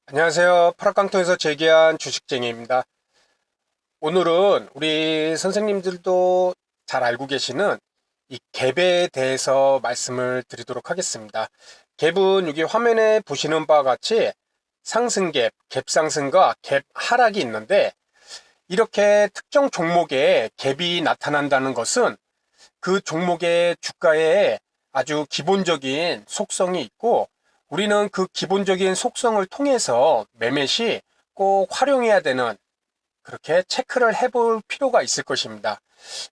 안녕하세요. 파락강통에서 재기한 주식쟁이입니다. 오늘은 우리 선생님들도 잘 알고 계시는 이 갭에 대해서 말씀을 드리도록 하겠습니다. 갭은 여기 화면에 보시는 바와 같이 상승갭, 갭상승과 갭 하락이 있는데, 이렇게 특정 종목에 갭이 나타난다는 것은 그 종목의 주가에 아주 기본적인 속성이 있고, 우리는 그 기본적인 속성을 통해서 매매 시 꼭 활용해야 되는, 그렇게 체크를 해볼 필요가 있을 것입니다.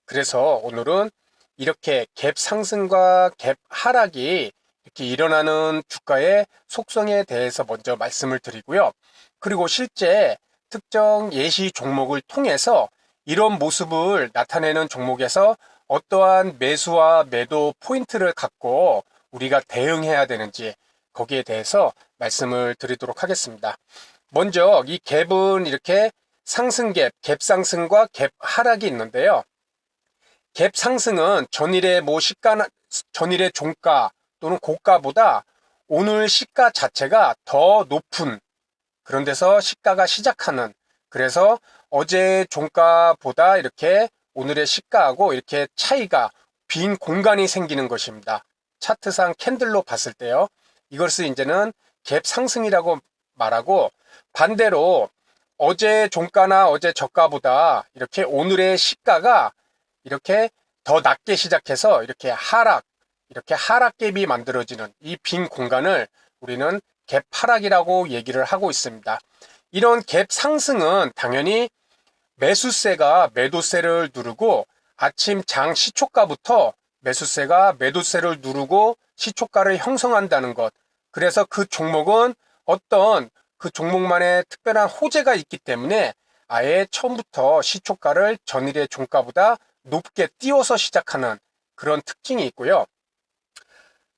그래서 오늘은 이렇게 갭 상승과 갭 하락이 이렇게 일어나는 주가의 속성에 대해서 먼저 말씀을 드리고요. 그리고 실제 특정 예시 종목을 통해서 이런 모습을 나타내는 종목에서 어떠한 매수와 매도 포인트를 갖고 우리가 대응해야 되는지, 거기에 대해서 말씀을 드리도록 하겠습니다. 먼저 이 갭은 이렇게 상승갭, 갭상승과 갭 하락이 있는데요. 갭 상승은 전일의 종가 또는 고가보다 오늘 시가 자체가 더 높은 그런 데서 시가가 시작하는, 그래서 어제 종가보다 이렇게 오늘의 시가하고 이렇게 차이가, 빈 공간이 생기는 것입니다. 차트상 캔들로 봤을 때요. 이것을 이제는 갭 상승이라고 말하고, 반대로 어제 종가나 어제 저가보다 이렇게 오늘의 시가가 이렇게 더 낮게 시작해서 이렇게 하락갭이 만들어지는 이 빈 공간을 우리는 갭 하락이라고 얘기를 하고 있습니다. 이런 갭 상승은 당연히 매수세가 매도세를 누르고, 아침 장 시초가부터 매수세가 매도세를 누르고 시초가를 형성한다는 것. 그래서 그 종목은 어떤 그 종목만의 특별한 호재가 있기 때문에 아예 처음부터 시초가를 전일의 종가보다 높게 띄워서 시작하는 그런 특징이 있고요.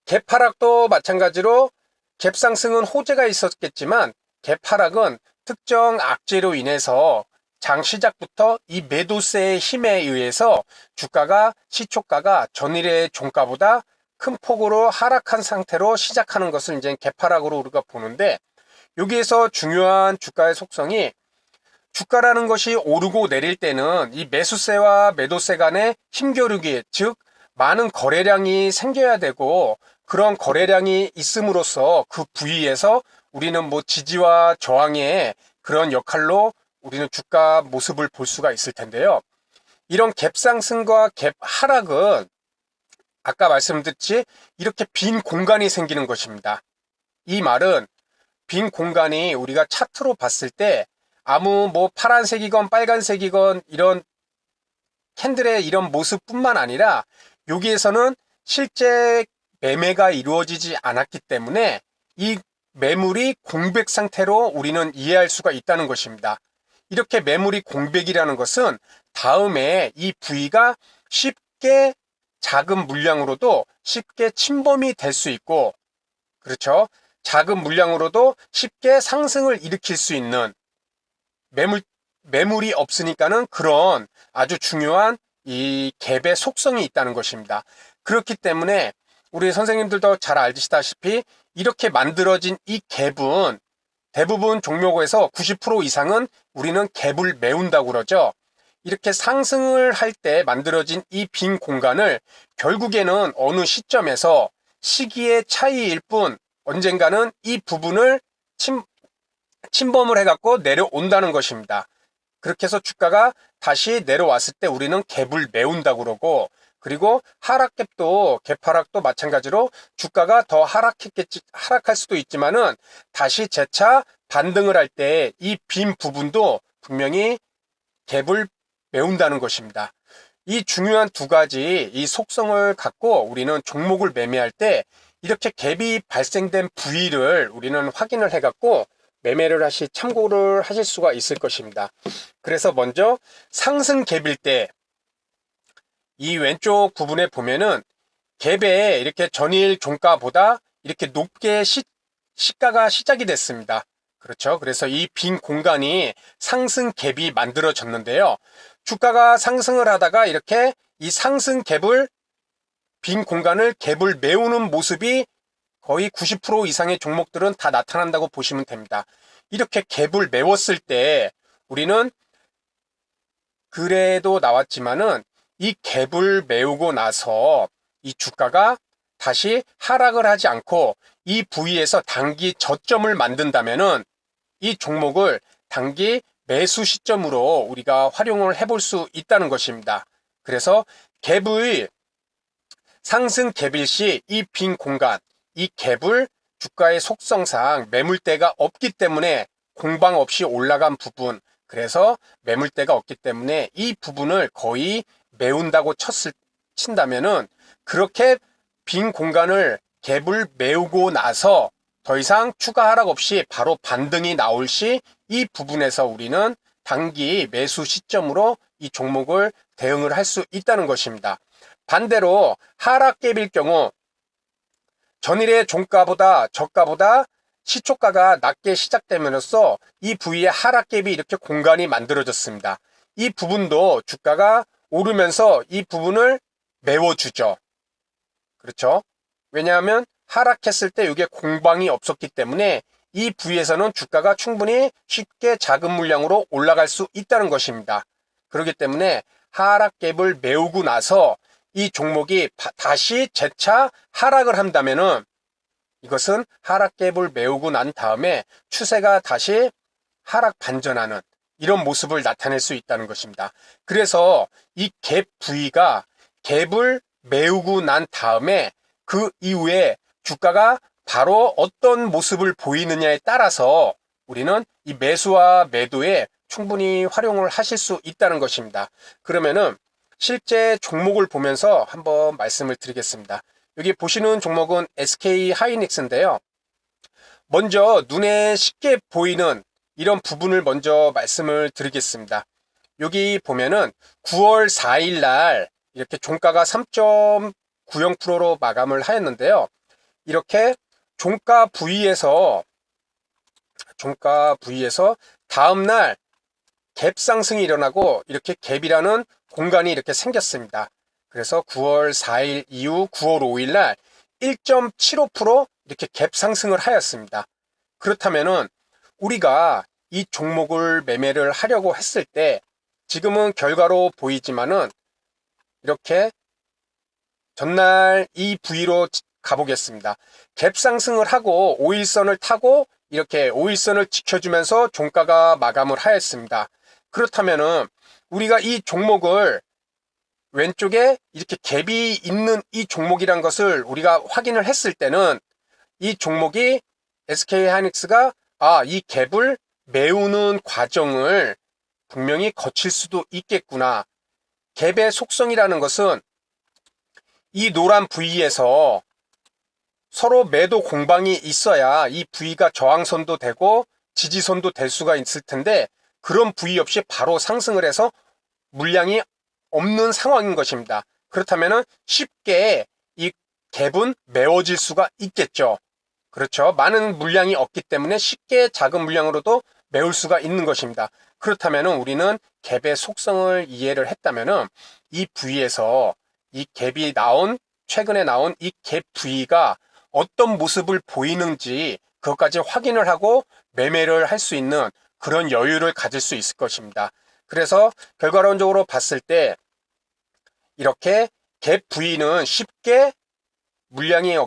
갭 하락도 마찬가지로, 갭 상승은 호재가 있었겠지만 갭 하락은 특정 악재로 인해서 장 시작부터 이 매도세의 힘에 의해서 주가가, 시초가가 전일의 종가보다 큰 폭으로 하락한 상태로 시작하는 것을 이제 갭 하락으로 우리가 보는데, 여기에서 중요한 주가의 속성이, 주가라는 것이 오르고 내릴 때는 이 매수세와 매도세 간의 힘겨루기, 즉 많은 거래량이 생겨야 되고, 그런 거래량이 있음으로써 그 부위에서 우리는 뭐 지지와 저항의 그런 역할로 우리는 주가 모습을 볼 수가 있을 텐데요. 이런 갭 상승과 갭 하락은 아까 말씀드렸지, 이렇게 빈 공간이 생기는 것입니다. 이 말은 빈 공간이 우리가 차트로 봤을 때 아무 뭐 파란색이건 빨간색이건 이런 캔들의 이런 모습뿐만 아니라, 여기에서는 실제 매매가 이루어지지 않았기 때문에 이 매물이 공백 상태로 우리는 이해할 수가 있다는 것입니다. 이렇게 매물이 공백이라는 것은 다음에 이 부위가 쉽게, 작은 물량으로도 쉽게 침범이 될 수 있고, 그렇죠? 작은 물량으로도 쉽게 상승을 일으킬 수 있는, 매물, 매물이 없으니까는 그런 아주 중요한 이 갭의 속성이 있다는 것입니다. 그렇기 때문에 우리 선생님들도 잘 아시다시피 이렇게 만들어진 이 갭은 대부분 종목에서 90% 이상은 우리는 갭을 메운다고 그러죠. 이렇게 상승을 할 때 만들어진 이 빈 공간을 결국에는 어느 시점에서 시기의 차이일 뿐 언젠가는 이 부분을 침범을 해갖고 내려온다는 것입니다. 그렇게 해서 주가가 다시 내려왔을 때 우리는 갭을 메운다고 그러고, 그리고 하락갭도, 갭 하락도 마찬가지로 주가가 더 하락할 수도 있지만은 다시 재차 반등을 할 때 이 빈 부분도 분명히 갭을 메운다는 것입니다. 이 중요한 두 가지 이 속성을 갖고 우리는 종목을 매매할 때 이렇게 갭이 발생된 부위를 우리는 확인을 해갖고 매매를 참고를 하실 수가 있을 것입니다. 그래서 먼저 상승 갭일 때 이 왼쪽 부분에 보면은 갭에 이렇게 전일 종가보다 이렇게 높게 시가가 시작이 됐습니다. 그렇죠. 그래서 이 빈 공간이 상승 갭이 만들어졌는데요. 주가가 상승을 하다가 이렇게 이 상승 갭을, 빈 공간을 갭을 메우는 모습이 거의 90% 이상의 종목들은 다 나타난다고 보시면 됩니다. 이렇게 갭을 메웠을 때 우리는 그래도 나왔지만은 이 갭을 메우고 나서 이 주가가 다시 하락을 하지 않고 이 부위에서 단기 저점을 만든다면은 이 종목을 단기 매수 시점으로 우리가 활용을 해볼 수 있다는 것입니다. 그래서 갭의 상승 갭일 시 이 빈 공간, 이 갭을 주가의 속성상 매물대가 없기 때문에 공방 없이 올라간 부분, 그래서 매물대가 없기 때문에 이 부분을 거의 메운다고 친다면은 그렇게 빈 공간을 갭을 메우고 나서 더 이상 추가 하락 없이 바로 반등이 나올 시 이 부분에서 우리는 단기 매수 시점으로 이 종목을 대응을 할 수 있다는 것입니다. 반대로 하락갭일 경우 전일의 종가보다 저가보다 시초가가 낮게 시작됨으로써 이 부위에 하락갭이 이렇게 공간이 만들어졌습니다. 이 부분도 주가가 오르면서 이 부분을 메워주죠. 그렇죠? 왜냐하면 하락했을 때 이게 공방이 없었기 때문에 이 부위에서는 주가가 충분히 쉽게 작은 물량으로 올라갈 수 있다는 것입니다. 그렇기 때문에 하락갭을 메우고 나서 이 종목이 다시 재차 하락을 한다면은 이것은 하락갭을 메우고 난 다음에 추세가 다시 하락 반전하는 이런 모습을 나타낼 수 있다는 것입니다. 그래서 이 갭 부위가 갭을 메우고 난 다음에 그 이후에 주가가 바로 어떤 모습을 보이느냐에 따라서 우리는 이 매수와 매도에 충분히 활용을 하실 수 있다는 것입니다. 그러면은 실제 종목을 보면서 한번 말씀을 드리겠습니다. 여기 보시는 종목은 SK 하이닉스인데요. 먼저 눈에 쉽게 보이는 이런 부분을 먼저 말씀을 드리겠습니다. 여기 보면은 9월 4일 날 이렇게 종가가 3.90%로 마감을 하였는데요. 이렇게 종가 부위에서 다음날 갭 상승이 일어나고 이렇게 갭이라는 공간이 이렇게 생겼습니다. 그래서 9월 4일 이후 9월 5일 날 1.75% 이렇게 갭 상승을 하였습니다. 그렇다면은 우리가 이 종목을 매매를 하려고 했을 때 지금은 결과로 보이지만은 이렇게 전날 이 부위로 가보겠습니다. 갭 상승을 하고 5일선을 타고 이렇게 5일선을 지켜주면서 종가가 마감을 하였습니다. 그렇다면은 우리가 이 종목을 왼쪽에 이렇게 갭이 있는 이 종목이란 것을 우리가 확인을 했을 때는 이 종목이 SK 하이닉스가 이 갭을 메우는 과정을 분명히 거칠 수도 있겠구나. 갭의 속성이라는 것은 이 노란 부위에서 서로 매도 공방이 있어야 이 부위가 저항선도 되고 지지선도 될 수가 있을 텐데 그런 부위 없이 바로 상승을 해서 물량이 없는 상황인 것입니다. 그렇다면 쉽게 이 갭은 메워질 수가 있겠죠. 그렇죠. 많은 물량이 없기 때문에 쉽게 작은 물량으로도 메울 수가 있는 것입니다. 그렇다면 우리는 갭의 속성을 이해를 했다면 이 부위에서 이 갭이 최근에 나온 이 갭 부위가 어떤 모습을 보이는지 그것까지 확인을 하고 매매를 할 수 있는 그런 여유를 가질 수 있을 것입니다. 그래서 결과론적으로 봤을 때 이렇게 갭 부위는 쉽게 물량이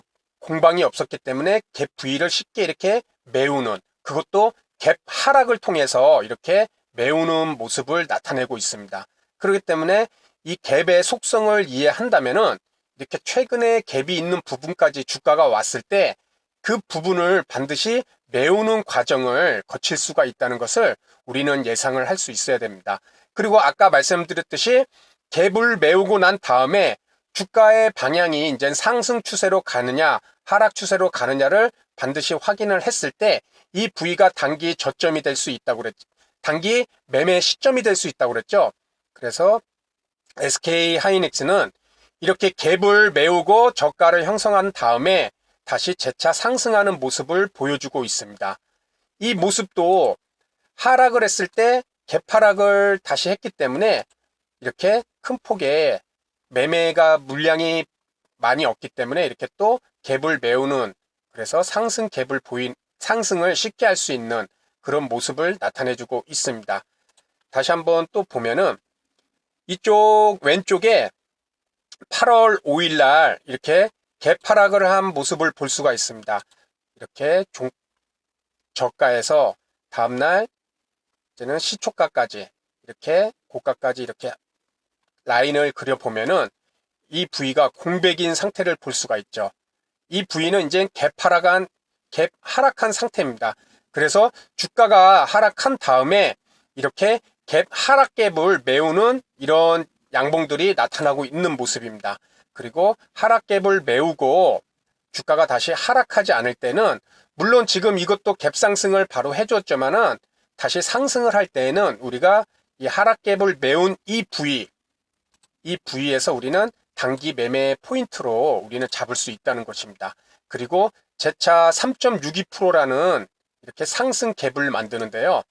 공방이 없었기 때문에 갭 부위를 쉽게 이렇게 메우는, 그것도 갭 하락을 통해서 이렇게 메우는 모습을 나타내고 있습니다. 그렇기 때문에 이 갭의 속성을 이해한다면은 이렇게 최근에 갭이 있는 부분까지 주가가 왔을 때 그 부분을 반드시 메우는 과정을 거칠 수가 있다는 것을 우리는 예상을 할 수 있어야 됩니다. 그리고 아까 말씀드렸듯이 갭을 메우고 난 다음에 주가의 방향이 이제 상승 추세로 가느냐 하락 추세로 가느냐를 반드시 확인을 했을 때 이 부위가 단기 저점이 될 수 있다고 그랬죠. 단기 매매 시점이 될 수 있다고 그랬죠. 그래서 SK 하이닉스는 이렇게 갭을 메우고 저가를 형성한 다음에 다시 재차 상승하는 모습을 보여주고 있습니다. 이 모습도 하락을 했을 때 갭 하락을 다시 했기 때문에 이렇게 큰 폭의 매매가 물량이 많이 없기 때문에 이렇게 또 갭을 메우는, 그래서 상승을 쉽게 할 수 있는 그런 모습을 나타내주고 있습니다. 다시 한번 또 보면은 이쪽 왼쪽에 8월 5일 날 이렇게 개파락을 한 모습을 볼 수가 있습니다. 이렇게 저가에서 다음날 이제는 시초가까지 이렇게 고가까지 이렇게 라인을 그려보면은 이 부위가 공백인 상태를 볼 수가 있죠. 이 부위는 이제 갭 하락한 상태입니다. 그래서 주가가 하락한 다음에 이렇게 갭 하락갭을 메우는 이런 양봉들이 나타나고 있는 모습입니다. 그리고 하락갭을 메우고 주가가 다시 하락하지 않을 때는 물론 지금 이것도 갭 상승을 바로 해줬지만은 다시 상승을 할 때에는 우리가 이 하락갭을 메운 이 부위에서 우리는 단기 매매 포인트로 우리는 잡을 수 있다는 것입니다. 그리고 재차 3.62%라는 이렇게 상승 갭을 만드는데요.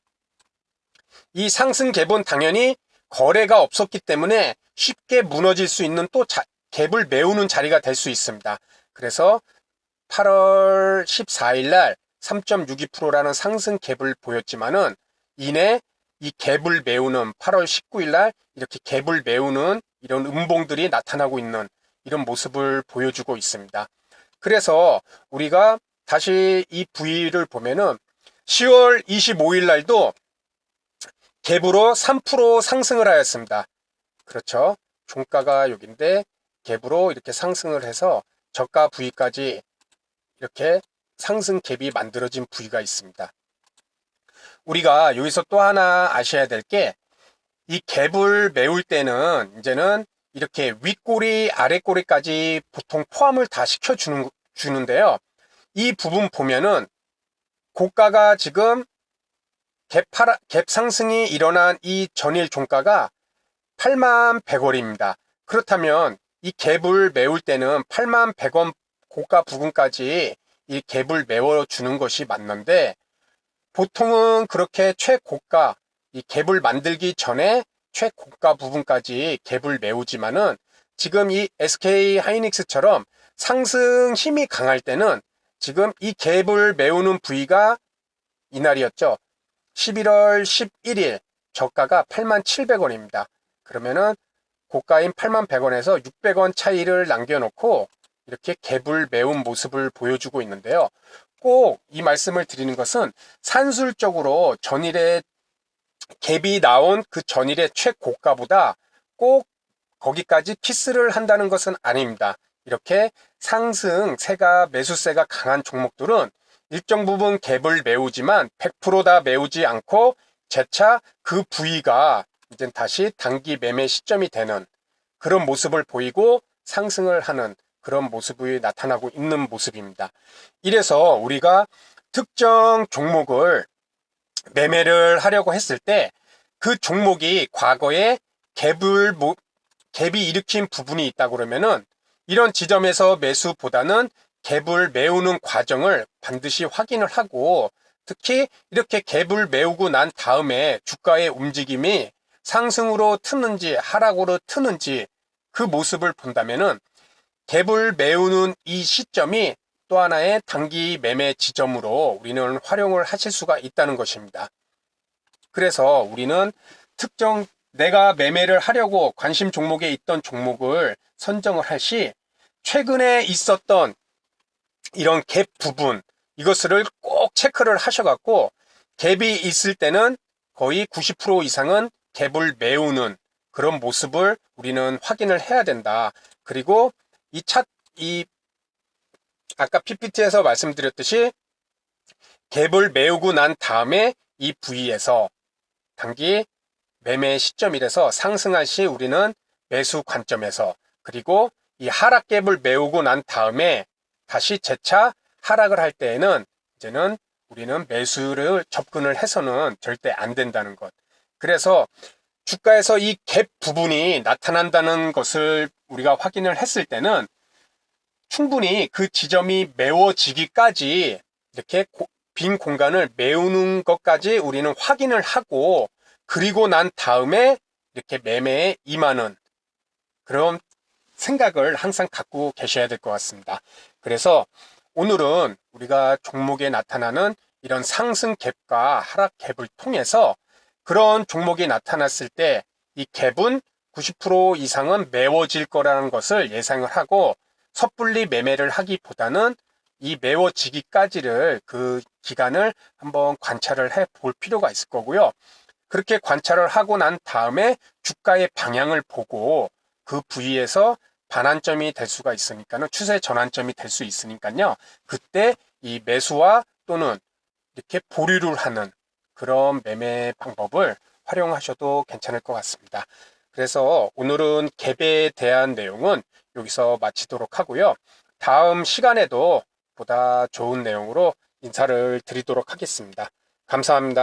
이 상승 갭은 당연히 거래가 없었기 때문에 쉽게 무너질 수 있는 또 갭을 메우는 자리가 될 수 있습니다. 그래서 8월 14일 날 3.62%라는 상승 갭을 보였지만은 이내 이 갭을 메우는 8월 19일 날 이렇게 갭을 메우는 이런 음봉들이 나타나고 있는 이런 모습을 보여주고 있습니다. 그래서 우리가 다시 이 부위를 보면은 10월 25일 날도 갭으로 3% 상승을 하였습니다. 그렇죠. 종가가 여기인데 갭으로 이렇게 상승을 해서 저가 부위까지 이렇게 상승 갭이 만들어진 부위가 있습니다. 우리가 여기서 또 하나 아셔야 될 게 이 갭을 메울 때는 이제는 이렇게 윗꼬리 아랫꼬리까지 보통 포함을 다 주는데요. 이 부분 보면은 고가가 지금 갭 상승이 일어난 이 전일 종가가 81,100원입니다. 그렇다면 이 갭을 메울 때는 81,100원 고가 부분까지 이 갭을 메워주는 것이 맞는데 보통은 그렇게 최고가 이 갭을 만들기 전에 최고가 부분까지 갭을 메우지만은 지금 이 SK 하이닉스처럼 상승 힘이 강할 때는 지금 이 갭을 메우는 부위가 이날이었죠. 11월 11일 저가가 87,700원입니다. 그러면은 고가인 81,100원에서 600원 차이를 남겨놓고 이렇게 갭을 메운 모습을 보여주고 있는데요. 꼭 이 말씀을 드리는 것은 산술적으로 전일에 갭이 나온 그 전일의 최고가보다 꼭 거기까지 키스를 한다는 것은 아닙니다. 이렇게 매수세가 강한 종목들은 일정 부분 갭을 메우지만 100%다 메우지 않고 재차 그 부위가 이제 다시 단기 매매 시점이 되는 그런 모습을 보이고 상승을 하는 그런 모습이 나타나고 있는 모습입니다. 이래서 우리가 특정 종목을 매매를 하려고 했을 때 그 종목이 과거에 갭이 일으킨 부분이 있다 그러면은 이런 지점에서 매수보다는 갭을 메우는 과정을 반드시 확인을 하고 특히 이렇게 갭을 메우고 난 다음에 주가의 움직임이 상승으로 트는지 하락으로 트는지 그 모습을 본다면은 갭을 메우는 이 시점이 또 하나의 단기 매매 지점으로 우리는 활용을 하실 수가 있다는 것입니다. 그래서 우리는 내가 매매를 하려고 관심 종목에 있던 종목을 선정을 할 시 최근에 있었던 이런 갭 부분 이것을 꼭 체크를 하셔갖고 갭이 있을 때는 거의 90% 이상은 갭을 메우는 그런 모습을 우리는 확인을 해야 된다. 그리고 아까 PPT에서 말씀드렸듯이 갭을 메우고 난 다음에 이 부위에서 단기 매매 시점이라서 상승할 시 우리는 매수 관점에서 그리고 이 하락갭을 메우고 난 다음에 다시 재차 하락을 할 때에는 이제는 우리는 매수를 접근을 해서는 절대 안 된다는 것. 그래서 주가에서 이 갭 부분이 나타난다는 것을 우리가 확인을 했을 때는 충분히 그 지점이 메워지기까지 이렇게 빈 공간을 메우는 것까지 우리는 확인을 하고 그리고 난 다음에 이렇게 매매에 임하는 그런 생각을 항상 갖고 계셔야 될 것 같습니다. 그래서 오늘은 우리가 종목에 나타나는 이런 상승 갭과 하락 갭을 통해서 그런 종목이 나타났을 때 이 갭은 90% 이상은 메워질 거라는 것을 예상을 하고 섣불리 매매를 하기보다는 이 메워지기까지를 그 기간을 한번 관찰을 해 볼 필요가 있을 거고요. 그렇게 관찰을 하고 난 다음에 주가의 방향을 보고 그 부위에서 반환점이 될 수가 있으니까는 추세 전환점이 될 수 있으니까요. 그때 이 매수와 또는 이렇게 보류를 하는 그런 매매 방법을 활용하셔도 괜찮을 것 같습니다. 그래서 오늘은 갭에 대한 내용은 여기서 마치도록 하고요. 다음 시간에도 보다 좋은 내용으로 인사를 드리도록 하겠습니다. 감사합니다.